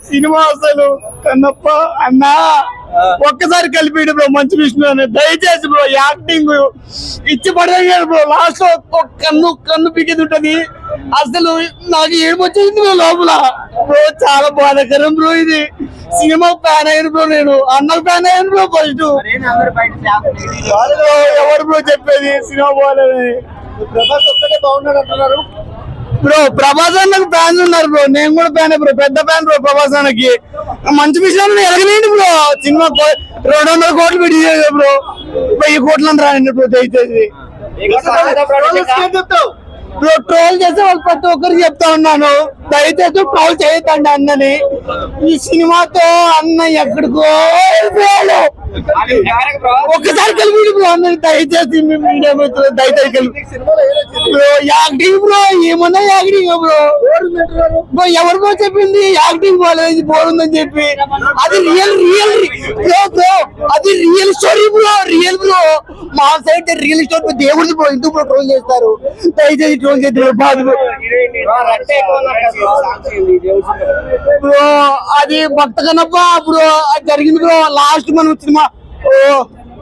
cinema అసలు కన్నప్ప అన్నా ఒక్కసారి కలిపిడు బ్రో మంచి విష్ణు అని దయచేసి బ్రో యాక్టింగ్ ఇచ్చి పడేది బ్రో లాస్ట్ లో కన్ను పిక్కిది ఉంటది అసలు నాకు ఏమొచ్చింది బ్రో లోపల బ్రో చాలా బాధాకరం బ్రో ఇది సినిమా ఫ్యాన్ అయ్యాను బ్రో నేను అన్నకు ఫ్యాన్ అయ్యాను బ్రో ఫస్ట్ ఎవరు బ్రో చెప్పేది సినిమా బాగాలేదని ప్రభాస్ ఒక్కటే బాగున్నాడు అంటున్నారు బ్రో ప్రభాస్ అన్నకు ఫ్యాన్స్ ఉన్నారు బ్రో నేను కూడా ఫ్యాన్ బ్రో పెద్ద ఫ్యాన్ బ్రో ప్రభాస్ అన్నకి మంచి విషయాలు ఎరగలేండి బ్రో సినిమా 200 కోట్లు పెట్టి బ్రో 1000 కోట్లు రానండి బ్రో దయచేసి బ్రో ట్రోల్ చేసే వాళ్ళు ప్రతి ఒక్కరికి చెప్తా ఉన్నాను దయచేసి ట్రోల్ చేయొద్దండి అన్నని ఈ సినిమాతో అన్న ఎక్కడికో వెళ్ళిపోయాడు ఒక్కసారి కలిపి బ్రో అన్నని దయచేసి మీడియా మిత్రులు దయచేసి కలిపి బ్రో యాక్టింగ్ బ్రో ఏమన్నా యాక్టింగ్ బ్రో బ్రో ఎవరు బ్రో చెప్పింది యాక్టింగ్ బాగాలేదు బోర్ ఉందని చెప్పి అది రియల్ బ్రో బ్రో అది real story bro real bro మా సైడ్ రియల్ స్టోరీ దేవుడిది బ్రో ఎందుకు బ్రో ట్రోల్ చేస్తారు దయచేసి ట్రోల్ చేస్తారు బ్రో అది భక్త కన్నప్ప బ్రో అది జరిగింది బ్రో లాస్ట్ మనం సినిమా